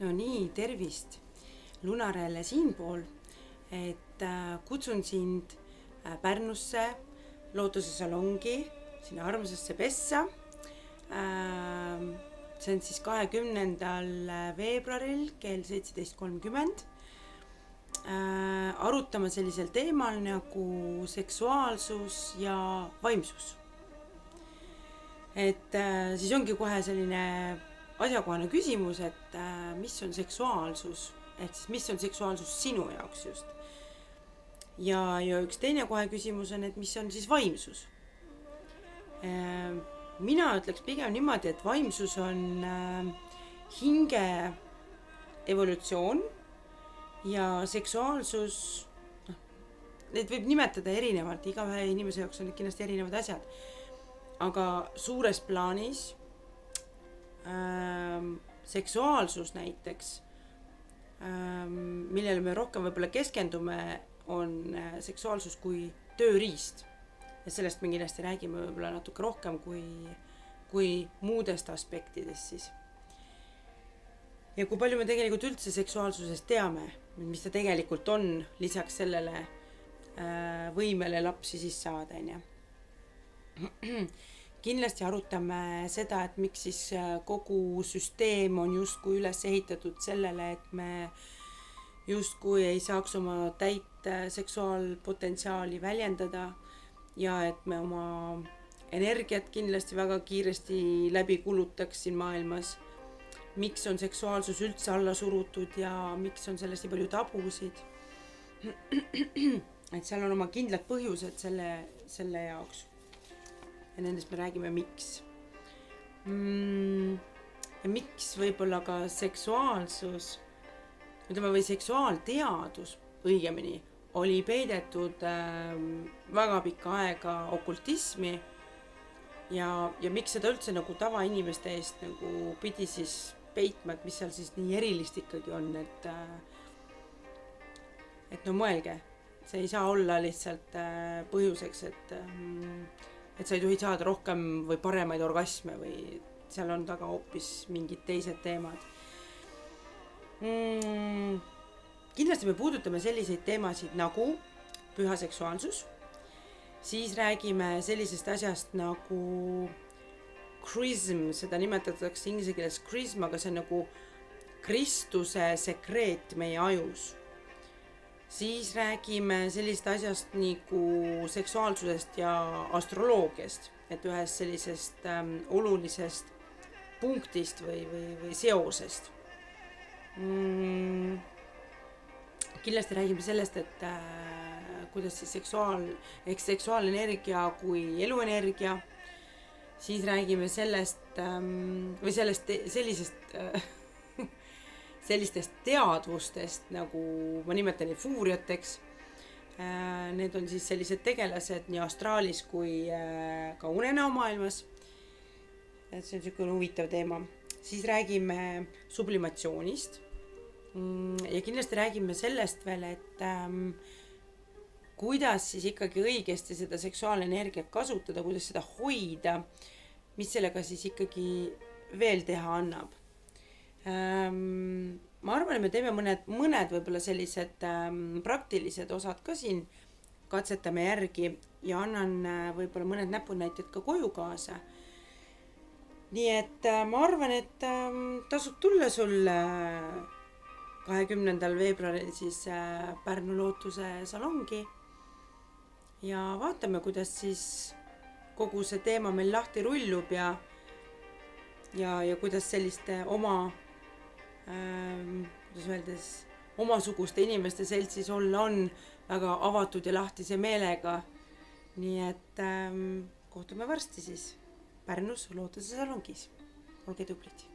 No nii, tervist! Lunarelle siinpool, et kutsun sind Pärnusse Lootuse salongi, sinna armsasse Pessa. See on siis 20. veebruaril kell 17.30. Arutama sellisel teemal nagu seksuaalsus ja vaimsus. Et siis ongi kohe selline asjakohane küsimus, et mis on seksuaalsus, ehk siis mis on seksuaalsus sinu jaoks just. Ja üks teine kohe küsimus on, et mis on siis vaimsus. Mina ütleks pigem niimoodi, et vaimsus on hinge evolutsioon ja seksuaalsus, neid võib nimetada erinevalt, igaühe inimese jaoks on kindlasti erinevad asjad. Aga suures plaanis seksuaalsus näiteks, millele me rohkem võib-olla keskendume, on seksuaalsus kui tööriist. Ja sellest me kindlasti räägime võib-olla natuke rohkem kui muudest aspektidest siis. Ja kui palju me tegelikult üldse seksuaalsusest teame, mis ta tegelikult on, lisaks sellele võimele lapsi siis saada. Kindlasti arutame seda, et miks siis kogu süsteem on justkui üles ehitatud sellele, et me justkui ei saaks oma täit seksuaalpotentsiaali väljendada ja et me oma energiat kindlasti väga kiiresti läbi kulutaks siin maailmas. Miks on seksuaalsus üldse alla surutud ja miks on sellest nii palju tabusid. Et seal on oma kindlad põhjused selle jaoks. Ja nendest me räägime miks. Ja miks võib-olla ka seksuaalsus, või seksuaalteadus õigemini, oli peidetud väga pikka aega okultismi ja miks seda üldse nagu tavainimeste eest nagu pidi siis peitma, et mis seal siis nii erilist ikkagi on, et no mõelge, see ei saa olla lihtsalt põhjuseks, et sa ei tohi saada rohkem või paremaid orgasme või seal on taga hoopis mingid teised teemad. Kindlasti me puudutame selliseid teemasid nagu püha seksuaalsus, siis räägime sellisest asjast nagu chrism, seda nimetatakse inglise keeles chrism, aga see on nagu Kristuse sekreet meie ajus. Siis räägime sellist asjast nagu seksuaalsusest ja astroloogiast, et ühest sellisest olulisest punktist või seosest. Kindlasti räägime sellest, et kuidas siis seksuaalenergia kui eluenergia, siis räägime sellest või sellistest teadvustest, nagu ma nimetan neid fuuriateks. Need on siis sellised tegelased nii astraalis kui ka unenäomaailmas. See on selline huvitav teema. Siis räägime sublimatsioonist ja kindlasti räägime sellest veel, et kuidas siis ikkagi õigesti seda seksuaalenergiat kasutada, kuidas seda hoida, mis sellega siis ikkagi veel teha annab. Ma arvan, et me teeme mõned võib-olla sellised praktilised osad ka siin, katsetame järgi ja annan võib-olla mõned näpunäited ka koju kaasa. Nii et ma arvan, et tasub tulla sul 20. veebruaril siis Pärnu Lootuse salongi ja vaatame, kuidas siis kogu see teema meil lahti rullub ja kuidas selliste omasuguste inimeste seltsis olla on väga avatud ja lahtise meelega. Nii et kohtume varsti siis Pärnus Lootuse salongis. Olge tublid!